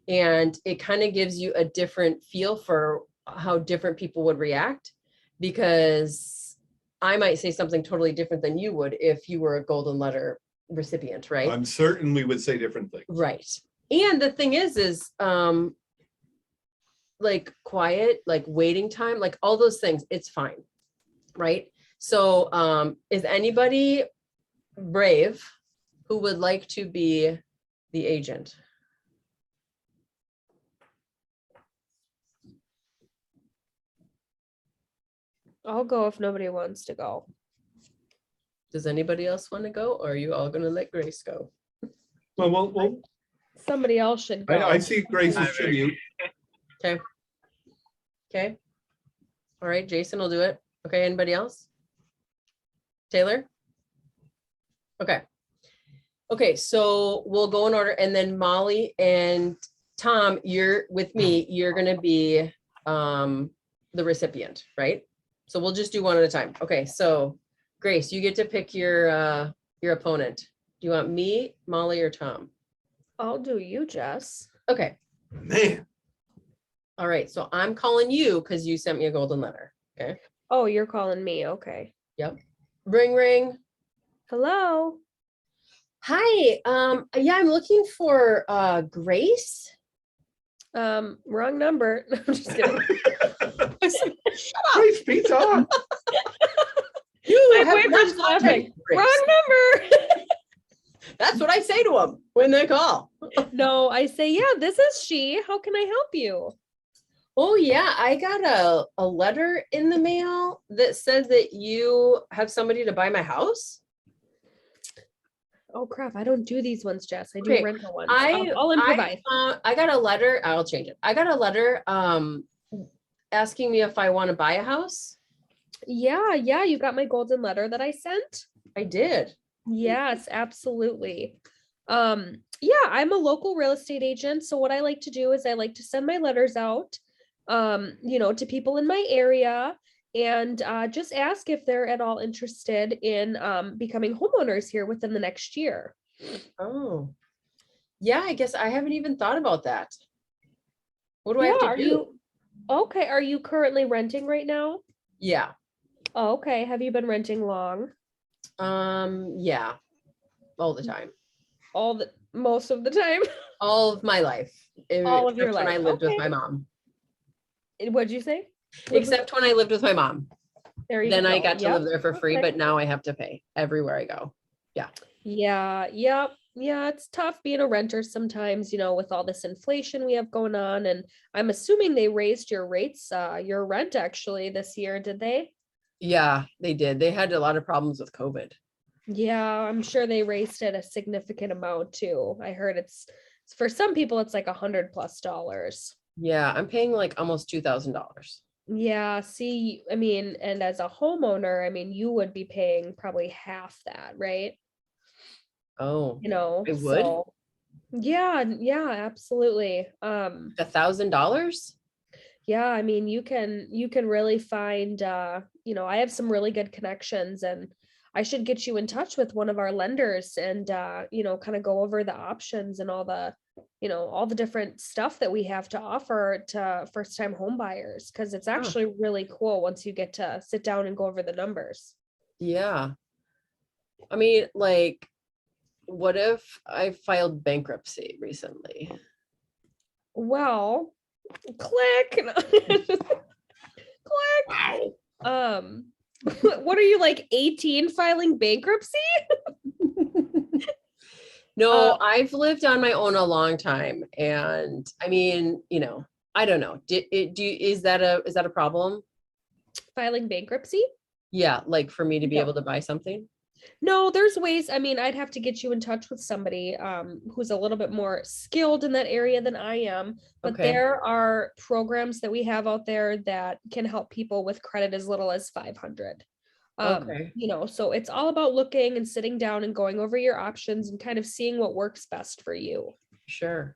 And it kind of gives you a different feel for how different people would react, because I might say something totally different than you would if you were a golden letter recipient, right? I'm certain we would say different things. Right. And the thing is like quiet, like waiting time, like all those things, it's fine. Right. So is anybody brave who would like to be the agent? I'll go if nobody wants to go. Does anybody else want to go, or are you all going to let Grace go? Well, Somebody else should go. I see Grace's tribute. Okay. All right, Jason will do it. Okay, anybody else? Taylor? Okay, so we'll go in order, and then Molly and Tom, you're with me, you're gonna be the recipient, right? So we'll just do one at a time. Okay, so Grace, you get to pick your opponent. Do you want me, Molly, or Tom? I'll do you, Jess. Okay. Man, All right, so I'm calling you because you sent me a golden letter. Okay. Oh, you're calling me. Okay. Ring, ring. Hello. Hi. Yeah, I'm looking for Grace. Wrong number. No, I'm just kidding. Grace pizza. You My have boyfriend's not contacted laughing. Grace. Wrong number. That's what I say to them when they call. No, I say, yeah, this is she. How can I help you? Oh yeah, I got a letter in the mail that said that you have somebody to buy my house. Oh crap, I don't do these ones, Jess. I do Okay, rental ones. I'll improvise. I got a letter. I'll change it. I got a letter asking me if I want to buy a house. Yeah, you got my golden letter that I sent? I did. Yes, absolutely. Yeah, I'm a local real estate agent. So what I like to do is I like to send my letters out, to people in my area. and just ask if they're at all interested in becoming homeowners here within the next year. Oh, yeah, I guess I haven't even thought about that. What do I have Yeah, to are do? you okay? Are you currently renting right now? Yeah, Oh, okay. Have you been renting long? yeah, all the time, Most of the time? all of my life. All of your Except when I life. lived with Okay. my mom. What'd you say? Except when I lived with my mom. There you Then I go. got to Yep. live there for free, Okay. but now I have to pay everywhere I go. Yeah, yep. Yeah, it's tough being a renter sometimes, with all this inflation we have going on. And I'm assuming they raised your rates, your rent actually this year, did they? Yeah, they did. They had a lot of problems with COVID. Yeah, I'm sure they raised it a significant amount too. I heard it's for some people it's like $100+. Yeah, I'm paying like almost $2,000. Yeah, see, I mean, and as a homeowner, I mean, you would be paying probably half that, right? Oh, I would? So yeah, yeah, absolutely. $1,000? Yeah, I mean, you can really find I have some really good connections, and I should get you in touch with one of our lenders and kind of go over the options and all the different stuff that we have to offer to first time home buyers, because it's actually really cool once you get to sit down and go over the numbers. Yeah. I mean, like, what if I filed bankruptcy recently? Well, click. Click. Wow. What are you, like 18 filing bankruptcy? No, I've lived on my own a long time. And I mean, I don't know. Is that a problem? Filing bankruptcy? Yeah, like for me to be No. able to buy something? No, there's ways. I mean, I'd have to get you in touch with somebody who's a little bit more skilled in that area than I am. But Okay. there are programs that we have out there that can help people with credit as little as 500. Okay. So it's all about looking and sitting down and going over your options and kind of seeing what works best for you. Sure.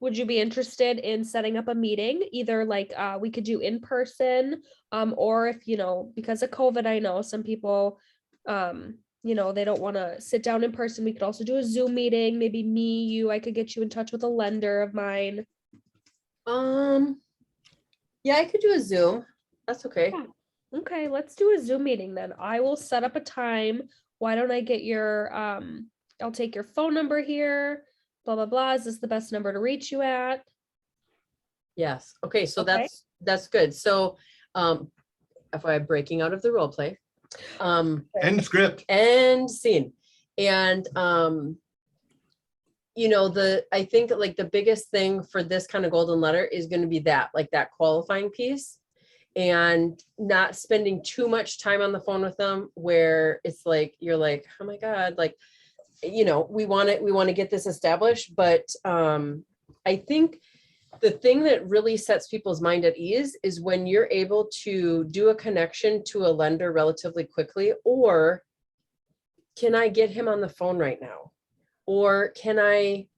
Would you be interested in setting up a meeting? Either like we could do in person, or if because of COVID, I know some people they don't want to sit down in person. We could also do a Zoom meeting. Maybe I could get you in touch with a lender of mine. Yeah, I could do a Zoom. That's okay. Yeah. Okay, let's do a Zoom meeting then. I will set up a time. Why don't I get your I'll take your phone number here. Blah blah blah. Is this the best number to reach you at? Yes. Okay, so Okay. that's good. So FYI, breaking out of the role play. End script. And scene. And I think like the biggest thing for this kind of golden letter is going to be that qualifying piece, and not spending too much time on the phone with them where it's like you're like, oh my God, like we want to get this established. But I think the thing that really sets people's mind at ease is when you're able to do a connection to a lender relatively quickly, or can I get him on the phone right now? Or can I,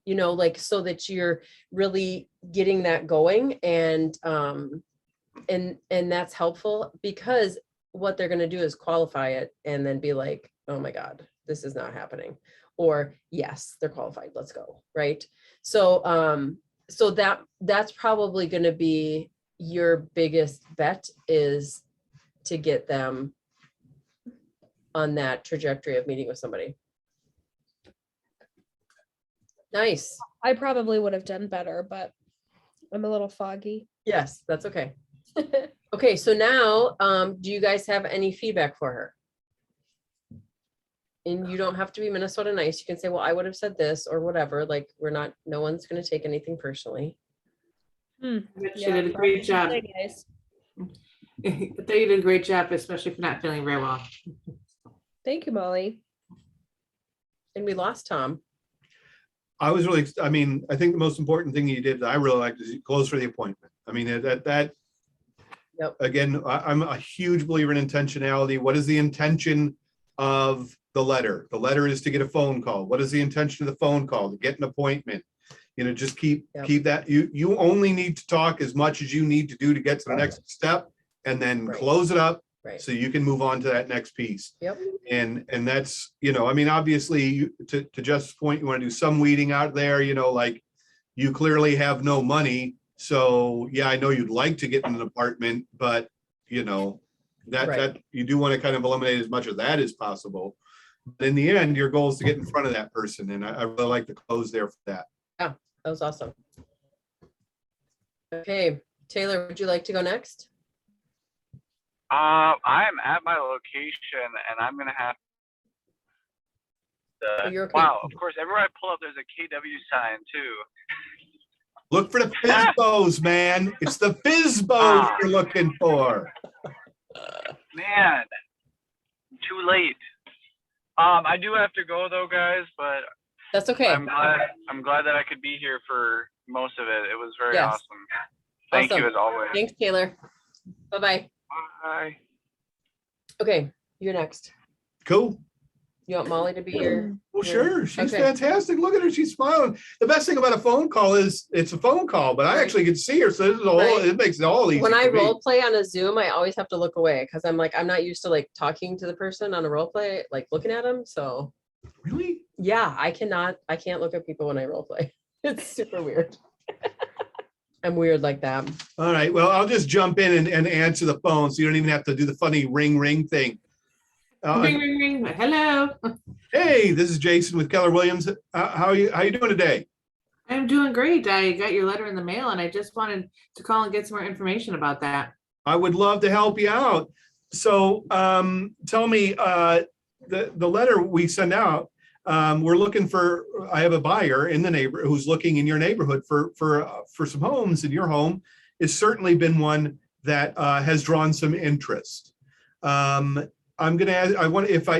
so that you're really getting that going, and that's helpful, because what they're going to do is qualify it and then be like, oh my God, this is not happening. Or yes, they're qualified, let's go. Right. So, so that's probably going to be your biggest bet, is to get them on that trajectory of meeting with somebody. Nice. I probably would have done better, but I'm a little foggy. Yes, that's okay. Okay, so now, do you guys have any feedback for her? And you don't have to be Minnesota nice. You can say, well, I would have said this or whatever. Like, no one's going to take anything personally. I bet you did a great job. Hey, guys. I thought you did a great job, especially if you're not feeling very well. Thank you, Molly. And we lost Tom. I think the most important thing you did that I really liked is you closed for the appointment. I mean, that Yep. Again, I'm a huge believer in intentionality. What is the intention of the letter? The letter is to get a phone call. What is the intention of the phone call? To get an appointment. Just keep that. You only need to talk as much as you need to do to get to the next step, and then Right. close it up Right. so you can move on to that next piece. Yep. And that's, I mean, obviously to Jeff's point, you want to do some weeding out there, like you clearly have no money. So yeah, I know you'd like to get in an apartment, but that Right. you do want to kind of eliminate as much of that as possible. But in the end, your goal is to get in front of that person. And I really like the close there for that. That was awesome. Okay, Taylor, would you like to go next? I'm at my location and I'm gonna have Oh, you're okay. wow, of course, everywhere I pull up there's a KW sign too. Look for the FISBOs, man. It's the FISBOs you're looking for. Man, too late. I do have to go though, guys, but That's okay. I'm glad that I could be here for most of it. It was very Yes. awesome. Thank Awesome. you as always. Thanks, Taylor. Bye-bye. Bye. Okay, you're next. Cool. You want Molly to be your? Well, Yeah. sure. She's Okay. fantastic. Look at her. She's smiling. The best thing about a phone call is it's a phone call, but I Right. actually get to see her. So this is all, Right. it makes it all easy. When I for me. role play on a Zoom, I always have to look away because I'm like, I'm not used to like talking to the person on a role play, like looking at them. So Really? yeah, I can't look at people when I role play. It's super weird. I'm weird like that. All right. Well, I'll just jump in and answer the phone so you don't even have to do the funny ring thing. Ring, ring, ring. Hello. Hey, this is Jason with Keller Williams. How you doing today? I'm doing great. I got your letter in the mail and I just wanted to call and get some more information about that. I would love to help you out. So tell me, the letter we send out, we're looking for, I have a buyer in the neighborhood who's looking in your neighborhood for some homes, and your home has certainly been one that has drawn some interest. I'm going to ask,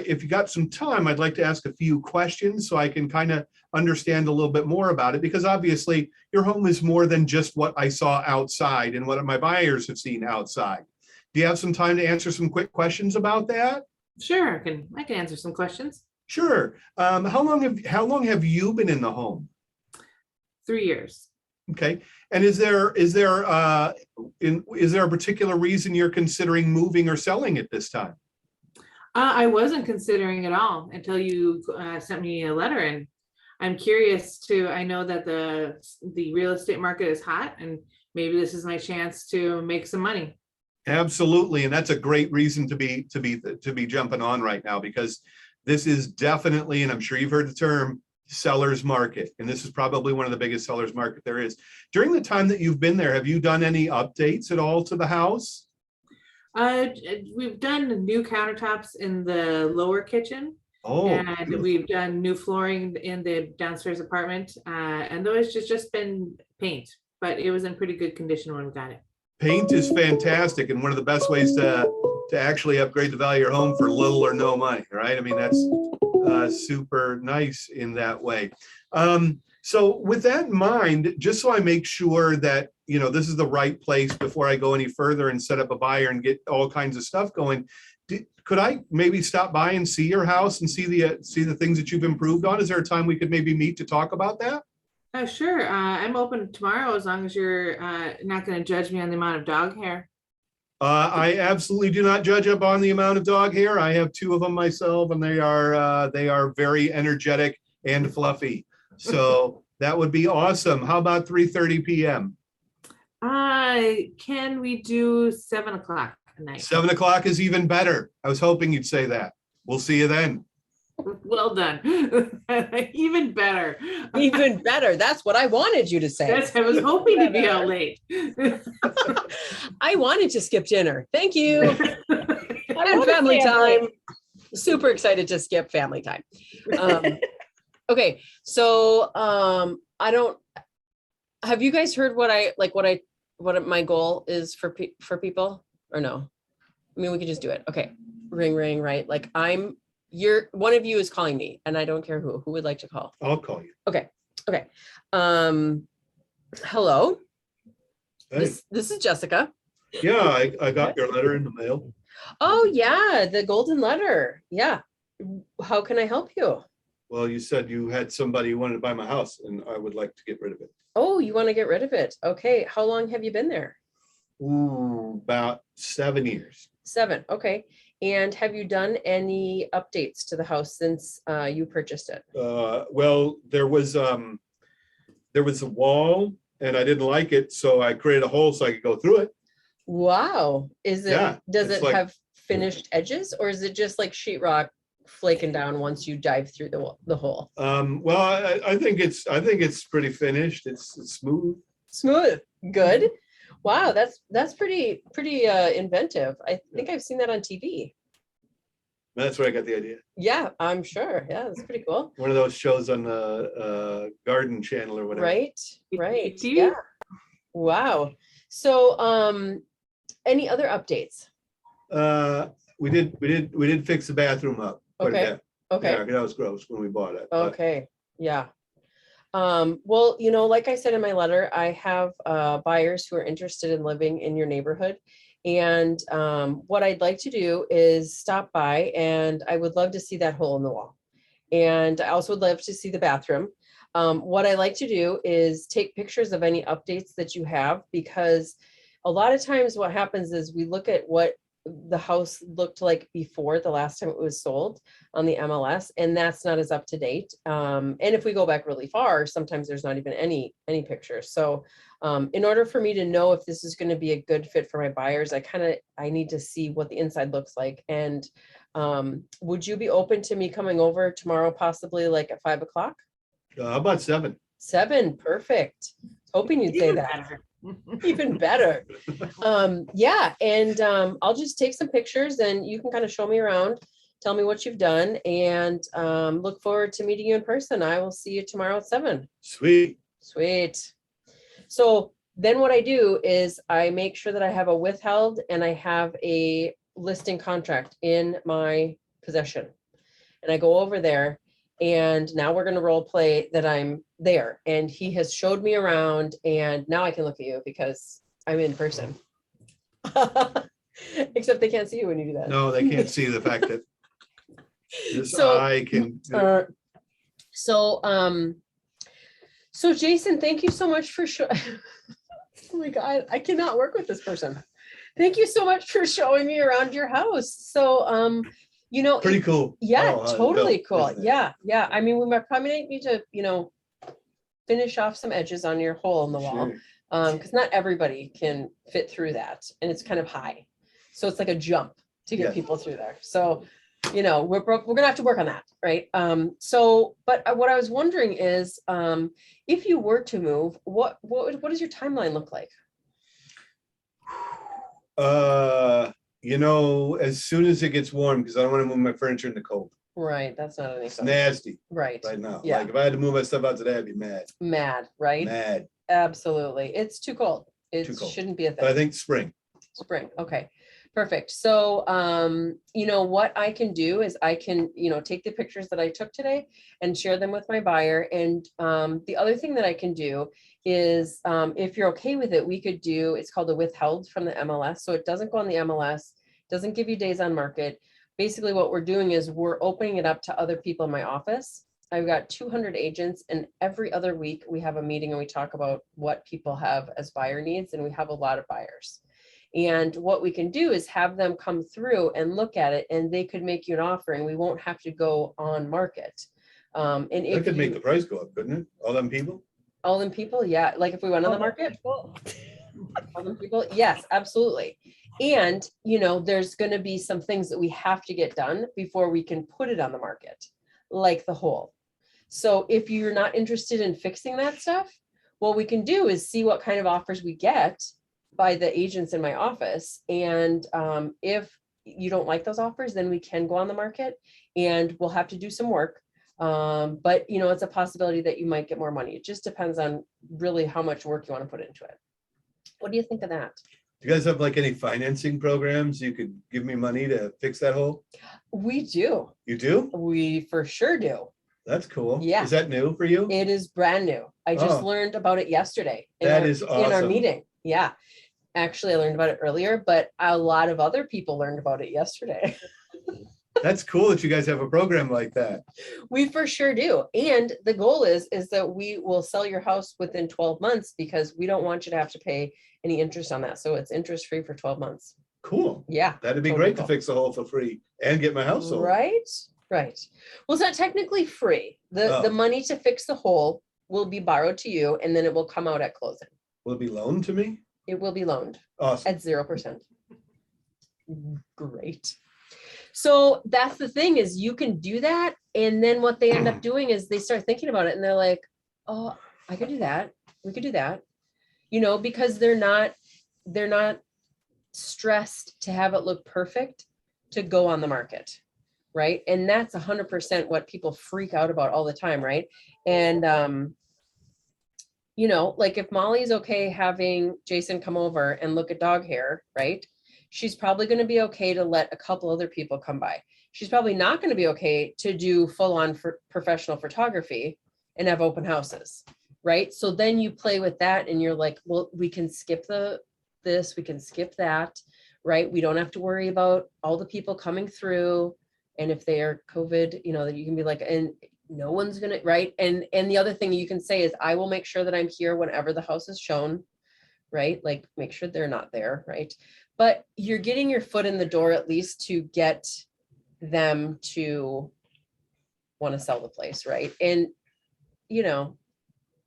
if you got some time, I'd like to ask a few questions so I can kind of understand a little bit more about it, because obviously your home is more than just what I saw outside and what my buyers have seen outside. Do you have some time to answer some quick questions about that? Sure, I can answer some questions. Sure. How long have you been in the home? 3 years. Okay. And is there a particular reason you're considering moving or selling at this time? I wasn't considering it all until you sent me a letter, and I'm curious I know that the real estate market is hot, and maybe this is my chance to make some money. Absolutely. And that's a great reason to be jumping on right now, because this is definitely, and I'm sure you've heard the term, seller's market. And this is probably one of the biggest seller's market there is. During the time that you've been there, have you done any updates at all to the house? We've done new countertops in the lower kitchen. Oh, And beautiful. we've done new flooring in the downstairs apartment. And those just been paint, but it was in pretty good condition when we got it. Paint is fantastic, and one of the best ways to actually upgrade the value of your home for little or no money, right? I mean, that's super nice in that way. So with that in mind, just so I make sure that this is the right place before I go any further and set up a buyer and get all kinds of stuff going, could I maybe stop by and see your house and see the things that you've improved on? Is there a time we could maybe meet to talk about that? Sure. I'm open tomorrow as long as you're not going to judge me on the amount of dog hair. I absolutely do not judge up on the amount of dog hair. I have 2 of them myself, and they are very energetic and fluffy. So that would be awesome. How about 3:30 p.m.? Can we do 7 o'clock at night? 7 o'clock is even better. I was hoping you'd say that. We'll see you then. Well done. Even better. Even better. That's what I wanted you to say. Yes, I was hoping to be out late. I wanted to skip dinner. Thank you. And wanna family stay up late. time. Super excited to skip family time. Okay, so have you guys heard what my goal is for people, or no? I mean, we could just do it. Okay, ring, right? Like one of you is calling me, and I don't care who would like to call. I'll call you. Okay. Hello. Hey. This is Jessica. Yeah, I got your letter in the mail. Oh yeah, the golden letter. Yeah. How can I help you? Well, you said you had somebody who wanted to buy my house, and I would like to get rid of it. Oh, you want to get rid of it? Okay. How long have you been there? Ooh, about 7 years. 7, okay. And have you done any updates to the house since you purchased it? Well, there was a wall and I didn't like it, so I created a hole so I could go through it. Wow, is it, Yeah, does it's it like- have finished edges, or is it just like sheetrock flaking down once you dive through the hole? Well, I think it's pretty finished. It's smooth. Smooth, good. Wow, that's pretty inventive. I think I've seen that on TV. That's where I got the idea. Yeah, I'm sure. Yeah, that's pretty cool. One of those shows on the Garden Channel or whatever. Right, It- right. it's you. Yeah. Wow. So, any other updates? We did fix the bathroom up quite a Okay, bit. okay. Yeah, that was gross when we bought it. but- Okay, yeah. Well, like I said in my letter, I have buyers who are interested in living in your neighborhood. And what I'd like to do is stop by, and I would love to see that hole in the wall. And I also would love to see the bathroom. What I like to do is take pictures of any updates that you have, because a lot of times what happens is we look at what the house looked like before the last time it was sold on the MLS, and that's not as up to date. And if we go back really far, sometimes there's not even any pictures. So in order for me to know if this is going to be a good fit for my buyers, I need to see what the inside looks like. And would you be open to me coming over tomorrow, possibly like at 5 o'clock? How about 7? 7, perfect. Hoping you'd say Even that. better. Even better. Yeah, and I'll just take some pictures and you can kind of show me around, tell me what you've done, and look forward to meeting you in person. I will see you tomorrow at 7. Sweet. Sweet. So then what I do is I make sure that I have a withheld and I have a listing contract in my possession. And I go over there, and now we're going to role play that I'm there, and he has showed me around, and now I can look at you because I'm in person. Except they can't see you when you do that. No, they can't see the fact that this So, eye can. So Jason, thank you so much for oh my God, I cannot work with this person. Thank you so much for showing me around your house. So, Pretty cool. yeah, Oh, how it's totally built, cool. isn't it? Yeah. I mean, we might probably need to, finish off some edges on your hole in the wall. Sure. Because not everybody can fit through that, and it's kind of high. So it's like a jump to get Yes. people through there. So, we're gonna have to work on that, right? But what I was wondering is, if you were to move, what does your timeline look like? As soon as it gets warm, because I don't want to move my furniture in the cold. Right, that's not any It's fun. nasty Right, right now. Yeah. Like if I had to move my stuff out today, I'd be mad. mad, right? Mad. Absolutely, it's too cold. It Too cold. shouldn't be a But I thing. think spring. Spring, okay, perfect. So, what I can do is I can, take the pictures that I took today and share them with my buyer. And the other thing that I can do is, if you're okay with it, we could do, it's called a withheld from the MLS. So it doesn't go on the MLS, doesn't give you days on market. Basically, what we're doing is we're opening it up to other people in my office. I've got 200 agents, and every other week we have a meeting and we talk about what people have as buyer needs, and we have a lot of buyers. And what we can do is have them come through and look at it, and they could make you an offer, and we won't have to go on market. And That if could make the you, price go up, couldn't it? All them people? all them people, yeah, like if we went on the market, all them people, yes, absolutely. And, there's going to be some things that we have to get done before we can put it on the market, like the hole. So if you're not interested in fixing that stuff, what we can do is see what kind of offers we get by the agents in my office. And if you don't like those offers, then we can go on the market and we'll have to do some work. But it's a possibility that you might get more money. It just depends on really how much work you want to put into it. What do you think of that? Do you guys have like any financing programs? You could give me money to fix that hole? We do. You do? We for sure do. That's cool. Yeah. Is that new for you? It is brand new. I just Oh. learned about it yesterday. That is In our awesome. meeting. Yeah. Actually, I learned about it earlier, but a lot of other people learned about it yesterday. That's cool that you guys have a program like that. We for sure do. And the goal is that we will sell your house within 12 months because we don't want you to have to pay any interest on that. So it's interest free for 12 months. Cool. Yeah. That'd be Totally great to cool. fix the hole for free and get my house sold. Right, right. Well, it's not technically free. The Oh. money to fix the hole will be borrowed to you and then it will come out at closing. Will it be loaned to me? It will be loaned Awesome. at 0%. Great. So that's the thing is you can do that. And then what they end up doing is they start thinking about it and they're like, oh, I could do that. We could do that. You know, because they're not stressed to have it look perfect to go on the market. Right. And that's 100% what people freak out about all the time. Right. And, you know, like if Molly's okay having Jason come over and look at dog hair, right? She's probably going to be okay to let a couple other people come by. She's probably not going to be okay to do full-on for professional photography and have open houses, right? So then you play with that and you're like, well, we can skip this, we can skip that, right? We don't have to worry about all the people coming through. And if they are COVID, you know, that you can be like, and no one's gonna, right? And the other thing you can say is, I will make sure that I'm here whenever the house is shown, right? Like make sure they're not there, right? But you're getting your foot in the door at least to get them to want to sell the place, right? And, you know,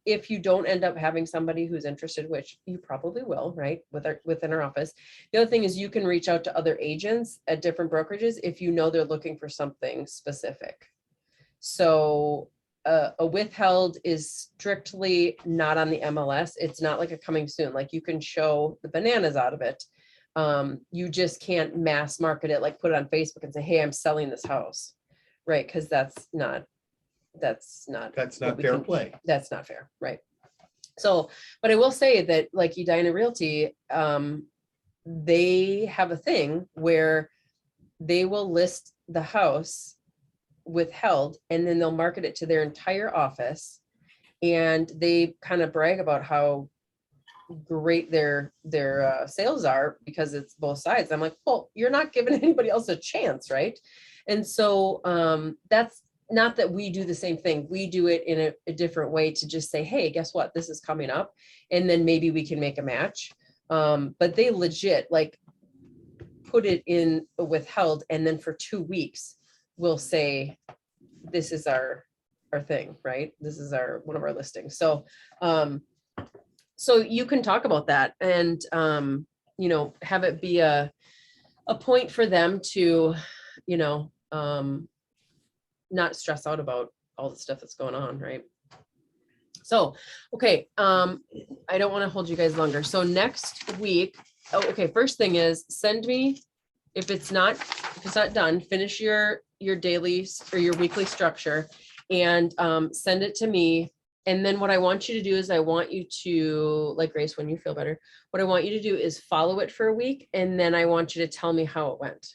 if you don't end up having somebody who's interested, which you probably will, right, within our office, the other thing is you can reach out to other agents at different brokerages if you know they're looking for something specific. So a withheld is strictly not on the MLS. It's not like a coming soon. Like you can show the bananas out of it. You just can't mass market it, like put it on Facebook and say, hey, I'm selling this house, right? Because that's not fair play. That's not fair, right? So, but I will say that like Edina Realty, they have a thing where they will list the house withheld and then they'll market it to their entire office, and they kind of brag about how great their sales are because it's both sides. I'm like, well, you're not giving anybody else a chance, right? And so that's not that we do the same thing. We do it in a different way to just say, hey, guess what? This is coming up. And then maybe we can make a match. But they legit like put it in a withheld. And then for 2 weeks, we'll say, this is our thing, right? This is one of our listings. So, so you can talk about that and, you know, have it be a point for them to, you know, not stress out about all the stuff that's going on, right? So, okay, I don't want to hold you guys longer. So next week, oh, okay, first thing is send me, if it's not done, finish your daily or your weekly structure and send it to me. And then what I want you to do is I want you to, like Grace, when you feel better, what I want you to do is follow it for a week. And then I want you to tell me how it went,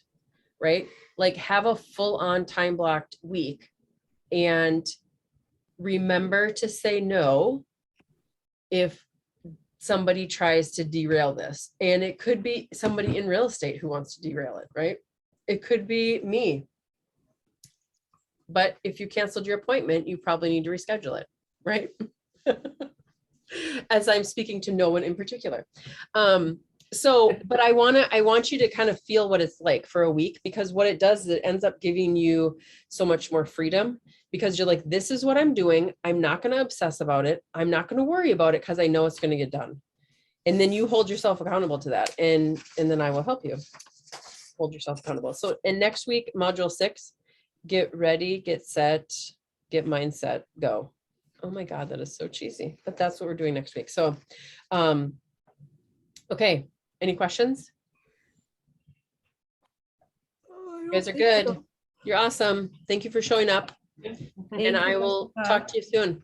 right? Like have a full on time blocked week and remember to say no if somebody tries to derail this. And it could be somebody in real estate who wants to derail it, right? It could be me. But if you canceled your appointment, you probably need to reschedule it, right? As I'm speaking to no one in particular. So, but I want you to kind of feel what it's like for a week, because what it does is it ends up giving you so much more freedom because you're like, this is what I'm doing. I'm not going to obsess about it. I'm not going to worry about it because I know it's going to get done. And then you hold yourself accountable to that. And then I will help you hold yourself accountable. So in next week, module 6, get ready, get set, get mindset, go. Oh my God, that is so cheesy, but that's what we're doing next week. So, okay. Any questions? You guys are good. You're awesome. Thank you for showing up. And I will talk to you soon.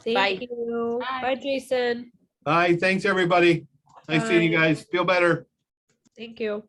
Bye. Thank you. Bye, Jason. Hi, thanks, everybody. Nice seeing you Bye. guys. Feel better. Thank you.